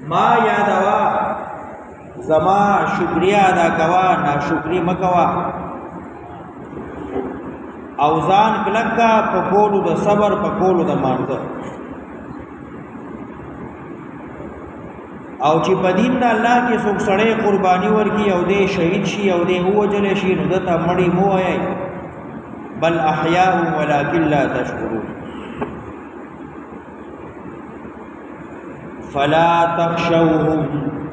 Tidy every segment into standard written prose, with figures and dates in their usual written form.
ما یادوا زما شکریا ادا کوا ناشکری مکوا او ځان کلکا په کولو د صبر په کولو د مانځه او چې په دین د الله کې څوک سړی قرباني ورکي او دې شهید شي او دې ووجل شي نو دته مړی مو وایي بل احیاء ولکن لا تشکرون فلا تخشوهم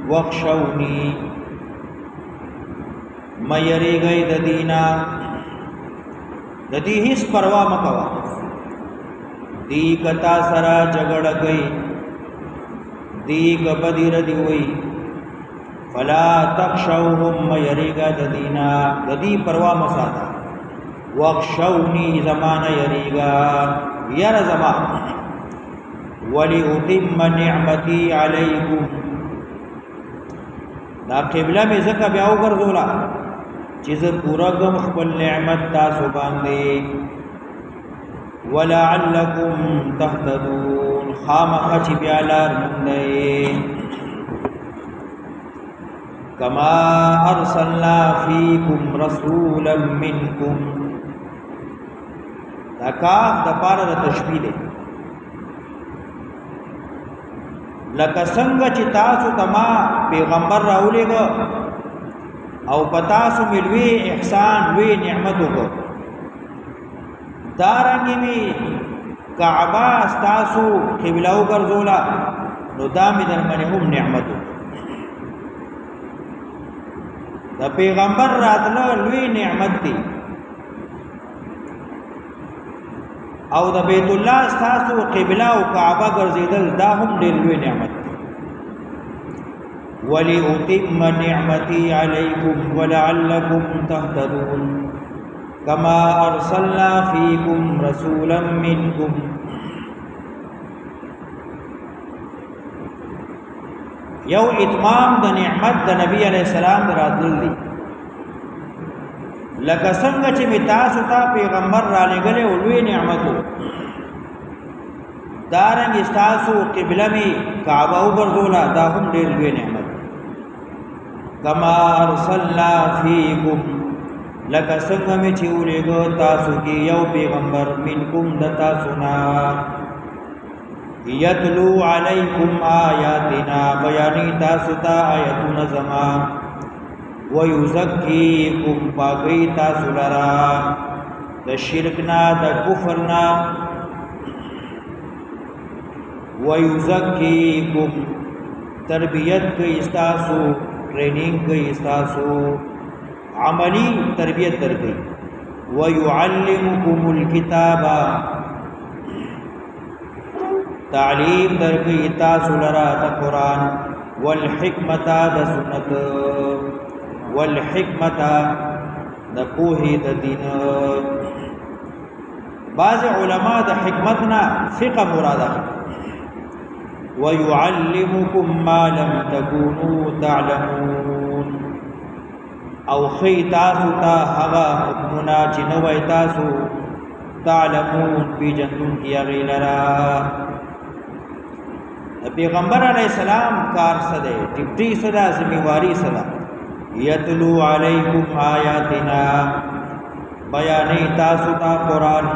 واخشوني مېری گئی د دینا د دې هیڅ پروا مکوا دی کتا سرا جګړه گئی دی کبدیر دی وی فلا تخشوهم مېری گا د دینا د دې پروا مساتا واخشوني زمانه یریگا یر زما ولأتم نعمتي عليكم دا قبله می زکه بیا وګرځولا چې زه پورا کوم خپل نعمت تاسو باندې ولعلکم تهتدون خامخ چې بیا لار مونږ کما ارسلنا فیکم رسولا منکم دا کاف د پاره د تشبیه ده لکه څنګه چې تاسو تما پیغمبر راولېګو او پتا سو ملوي احسان وی نعمت وکړو دارنګي می کعبه تاسو قبله وګرځولا نو دا می درمنه هم نعمت د پیغمبر راتلو لوی نعمت دی او د بیت الله تاسو قبله او کعبه ګرځیدل دا هم ډېر لوی نعمت دی ولأتم نعمتي عليكم ولعلكم تهتدون كما أرسلنا فيكم رسولا منكم یو اتمام د نعمت د نبی علیہ السلام راتل دی لکه څنګه چې می تاسو ته پیغمبر را لګلې او لوی نعمتو دارنګ تاسو قبله می کعبه وګرځولا دا هم ډېر لوی نعمت کما ارسلنا فیکم لکه څنګه می چې ولېګو تاسو کې یو پیغمبر منکم د تاسو نه یتلو علیکم آیاتنا بیانی تاسو ته آیاتونه زما ويزكيكم باقي تاسو لرا د شرکنا د کفرنا ويزكيكم تربیت کوي تاسو ټریننګ کوي تاسو عملی تربیت درکې ويعلمكم الكتاب تعلیم درکې تاسو لرا د قران والحکمت د سنت والحکمت د پوهې د دین بعض علما د حکمتنا فقه مراد اخلي ويعلمكم ما لم تكونوا تعلمون او خي تاسو ته هغه حکمونه چې نو وای تاسو تعلمون بجنون کیا غیلرا پیغمبر علیہ السلام کار سده ډیوټي سره ذمہواری سره یتلو علیکم آیاتنا بیانی تاسو تا قرآن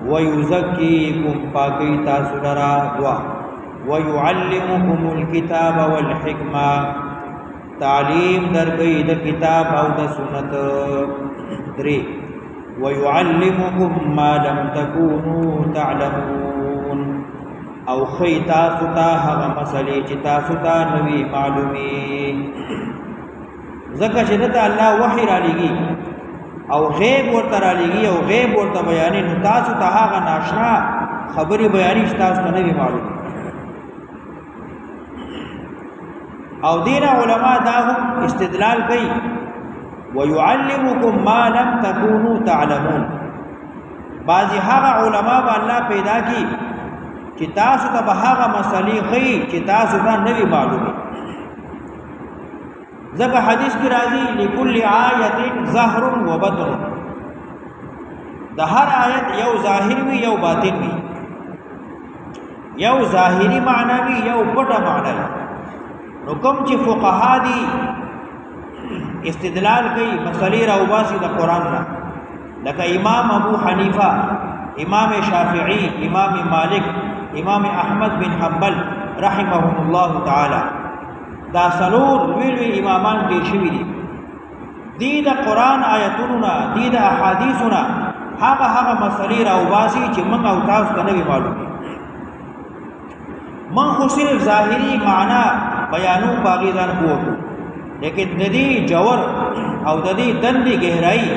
ویزکیکم پاکی تاسو لرا دعا ویعلمکم الکتاب والحکمہ تعلیم درگئی د کتاب او د سنت دری ویعلمکم ما لم تکونوا تعلمون او خی تاسو تا هغه مسلې چې تاسو ته نوې معلومي زکه چې دته الله وحی را لګي او غیب ورته را لګي او غیب ورته بیانې نو تاسو ته هغه ناشنا خبري بیانې چې تاسو ته نوې معلومي او دین علماء دا هم استدلال کوي ويعلمكم ما لم تكونوا تعلمون بعضی هغه علماء به الله پیدا کی چې تاسو ته به هغه مسلې خي چې تاسو ته نوې معلومي ځکه حدیث کې راځي لكل آیت ظاهر و باطن د هر آیت یو ظاهر وي یو باطن وي یو ظاهری معنی وي یو پټه معنی نو کوم چې فقها دي استدلال کوي مسلې راوباسي د قران نه، لکه امام ابو حنیفه، امام شافعی، امام مالک، امام احمد بن حنبل رحمهم الله تعالی، دا سلور ویلوی امامان دې شوي دي. دی د قران آیتونو نه، دی د احادیثو نه هغه مسلې راوباسي چې موږ او تاسو ته نه وي معلومه. من خو صرف ظاهری معنا بیانو باغی ځان کوو، لیکن د دې جوور او د دې دندې گہرائی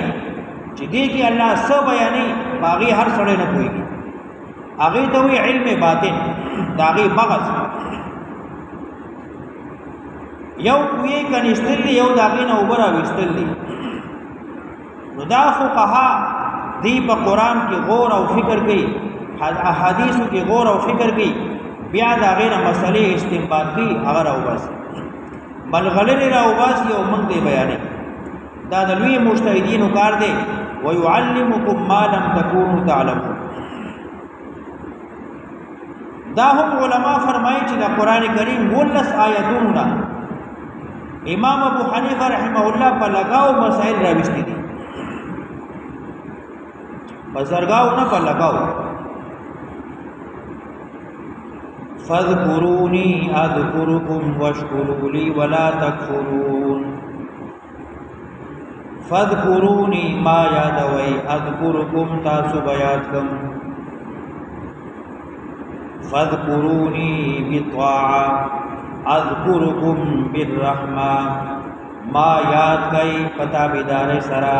چې دې کې الله څه بیانې باغی هر سړی نه کوي. هغه ته وی علم باطن، داغي مغز یو کوی کنيستل یو داغي نه اوبر اوستل دي. نو دا فقها دی په قران کې غور او فکر کوي، احادیثو کې غور او فکر کوي، بیا داغي نه مسلې استنباط کوي، هغه راوباسي بلغلره راوباسي او موږ دې بیانې. دا د لوی مجتهدینو کار دی. ويعلمكم ما لم تكونوا تعلمون. دا هم علما فرمایي چې د قران کریم 19 آیاتونو نه امام ابو حنیفه رحمه الله په لگاو مسائل راوستي دي، بزرگاو نه په لگاو. فاذكروني اذكركم واشكروا لي ولا تكفرون. فاذكروني ما یادوي اذكركم تاسو بیات کم. فاذكروني بالطاعه اذكركم بالرحمه. ما یاد کئ پتا بیدار سرا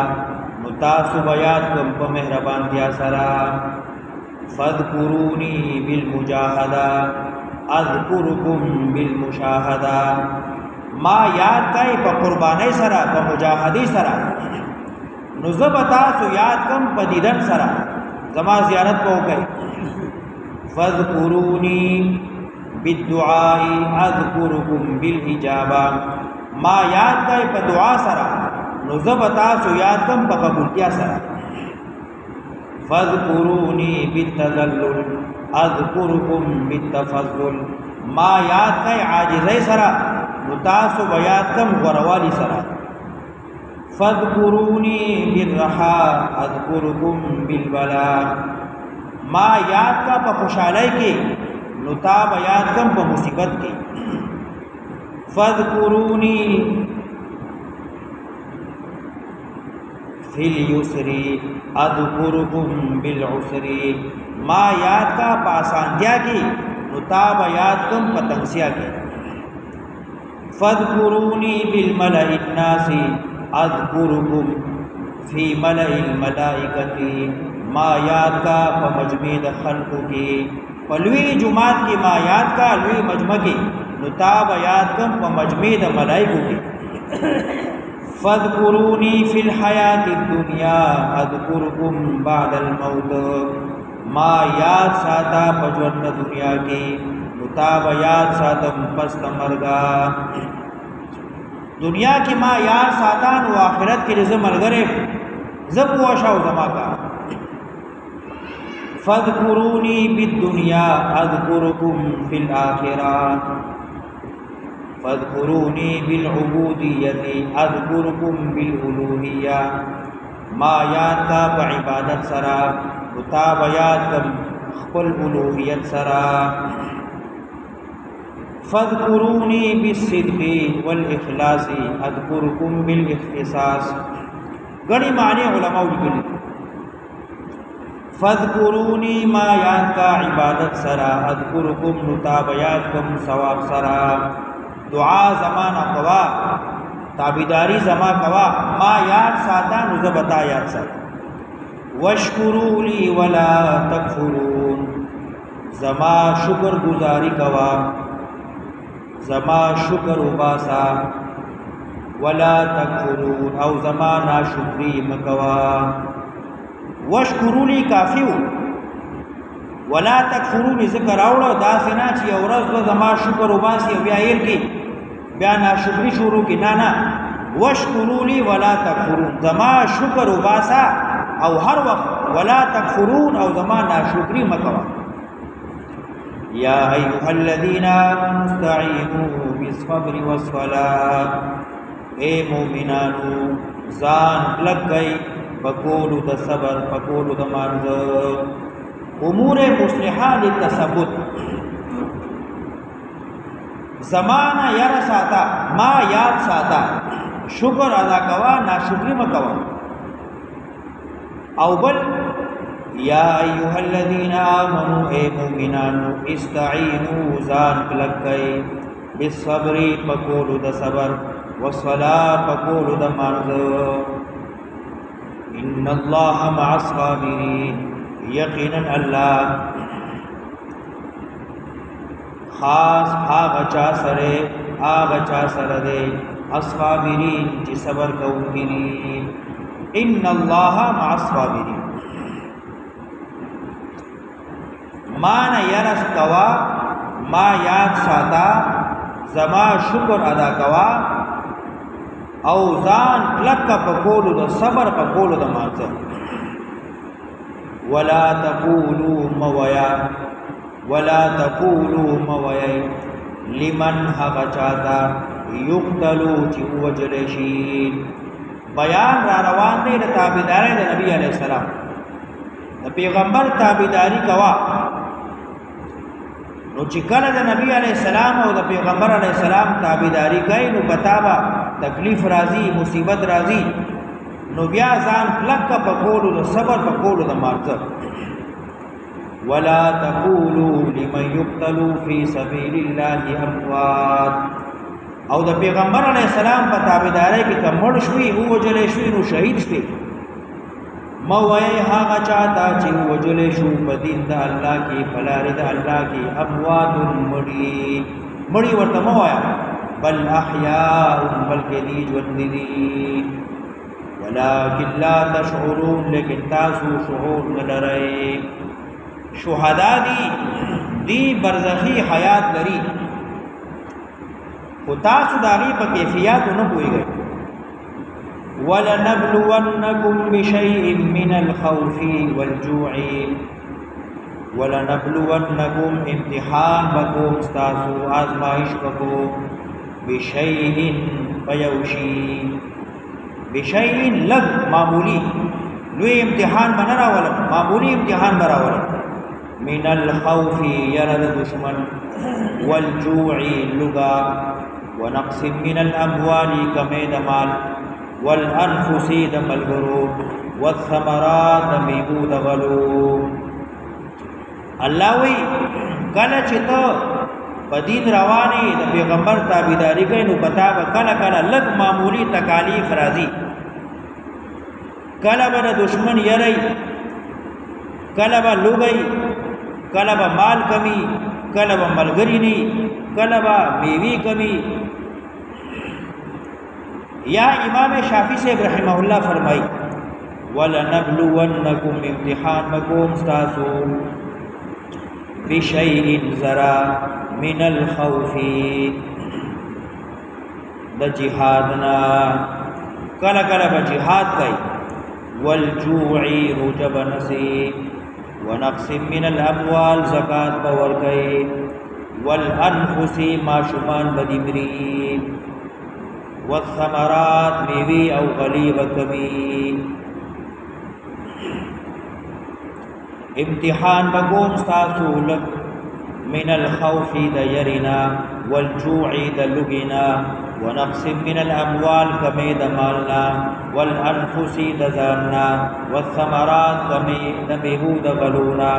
متاسو بیات کم په مهربانتیا سرا. فاذكروني بالمجاهده اذكركم بالمشاهده. ما یاد کئ په قربانی سرا په مجاهدی سرا، نو زبتا سو یاد کم په دیدن سرا، زما زیارت کو کئ. فاذكروني بالدعاء اذكركم بالاجابه. ما یاد کئ په دعا سرا، نو زبتا سو یاد کم په قبولتیا سرا. فاذكروني بالتذلل اذكركم بالتفضل. ما یاد کئ عاجزی سرا، نو تاسو بیات کم غروالی سرا. فاذكروني بالرخاء اذكركم بالبلاء. ما یاد کا په خوشحالی کې، نو تا بیات کم په مصیبت کې. فاذكروني فی اليسر اذكركم بالعسر. ما یاد کا په آسانتیا کې، نو تا بیات کم په تنگسیا کې. فاذكروني بالملأ الناس اذكركم في ملأ الملائكة. ما یاد کا په مجمع د خلقو کې، په لوی جماعت کې ما یاد کا لوی مجمع کې، نو تا یاد کم په مجمع د ملائکو کې. فاذكروني في الحياة الدنيا اذكركم بعد الموت. ما یاد ساتا په ژوند دنیا کې، نو تا یاد ساتم پس د مرګا. دنیا کې ما یاد ساتان او آخرت کې رزق ملګری زب واشاو زما کا. فاذكروني بالدنيا اذكركم في الاخره. فاذكروني بالعبوديه اذكركم بالالوهيه. ما یاد کا په عبادت سرا، تا یاد کم خپل الوهیت سرا. فاذكروني بالصدق والاخلاص اذكركم بالاختصاص. غنی معنی علماء لیکلي. فاذكروني ما یاد کا عبادت سرا اذكركم نتاب یاد کم ثواب سرا. دعا زمانہ کوا، تابیداری زما کوا، ما یاد ساتا نزبتا یاد ساتا. واشکروا لی ولا تکفرون. زما شکر گزاری کوا، زما شکر وباسا. ولا تکفرون او زما ناشکری مکوا. واشکروا لی کافیو، ولا تکفرون ذکر اوړو دا سنا چې اورز زما شکر وباسي بیا ير کې بیا ناشکری شروع کې. نه واشکروا لی ولا تکفرون، زما شکر وباسا او هر وخت ولا تکفرون او زما ناشکری مکوا. یا ایها الذین آمنوا استعینوا بالصبر والصلاة اے مومنانو ځان کلک کئ پکولو د صبر پکولو د مانځه امور مصلحه للتثبت زمانہ یار ساتا ما یاد ساتا شکر ادا کوا ناشکری مکوا او بل یا ایها الذین آمنوا اے مومنانو استعینوا ځان کلک کئ بالصبر پکولو د صبر والصلاة پکولو د مانځه ان الله مع الصابرین یقینا الله خاص آغا چا سره دے الصابرین چی صبر کوونکی دي ان الله مع الصابرین مانا یرس کوا ما یاد ساتا زما شکر ادا کوا او ځان کلک پکولو د صبر پکولو د مانځه ولا تقولوا مویا لمن هغه چاته یقتلوا چې وجل شي بیان را روان دی د تابعداري د نبی علی السلام د پیغمبر تابعداري کوا نو چې کله د نبی علی السلام او د پیغمبر علی السلام تابعداري کوي نو پتاوا تکلیف راځي مصیبت راځي نو بیا ځان کلک پکولو د صبر پکولو د مانځه ولا تقولوا لمن يقتل في سبيل الله اموات او د پیغمبر علی السلام په تابعداري کې کمړ شوي او وجلې شوي نو شهید شوي موای هغه چاته چې وجلې شو په دین د الله کې بلار د الله کې اموات مړی ورته موایا بل احیاء بلکې دی ژوند دي ولكن لا تشعرون لیکن تاسو شعور نه لرئ شهدا دی برزخی حیات لري او تاسو داغي په کیفیت نه پويږئ ولنبلونکم بشیء من الخوف والجوع ولنبلونکم امتحان بکوم تاسو آزمائش بکوم بشیء پیوشی بشیء لگ معمولی لوی امتحان بنراولم معمولی امتحان براولم من الخوف يرد دشمن والجوع لغا ونقص من الأموال كميد مال والأنفس دملغرو والثمرات دمیبود غلو الله وی کله چې ته په دین رواني د پیغمبر تابعداري کوي نو پتا به کله کله لږ معمولی تکالیف راځي کله به دشمن یری کله به لوګي کله به مال کمی کله به ملګری ني کله به میوي کمی یا امام شافعی سے رحمه الله فرمای ولنبلونکم امتحان مکوم تاسو بشیء ذرا من الخوف د جهادنا کله کله به جهاد کوي والجوع رجب نسی ونقص من الاموال زکات باور کوي والانفس ما شمان بدمری والثمرات میوی او غلیب کمی امتحان بکوم ستاسو لک من الخوف د یرینا والجوع د لگینا ونقص من الاموال کمی د مالنا والانفس د ځاننا والثمرات کمی د میوو د غلونا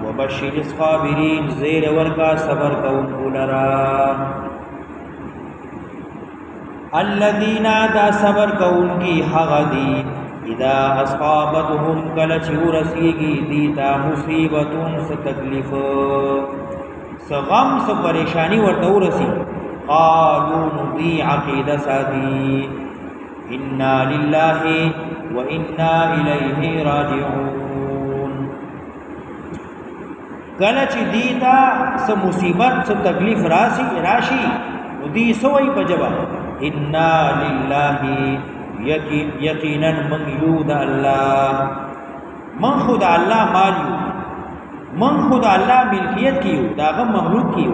وبشر الصابرین زیر ورکا صبر کوونکو لرا الذين دا صبر کونکی حغدی اذا اصابتهم کلچ ورسیگی دیتا مصیبتون ستکلیف سغم سپریشانی ورطا ورسی قالوا ندی عقید سادی انا لله و انا الیه راجعون کلچ دیتا سمصیبت ستکلیف راشی ندی سوئی پجبا انا لله یقینا من یود الله من خدا الله مالیو من خدا الله ملکیت کیو داغه مملوک کیو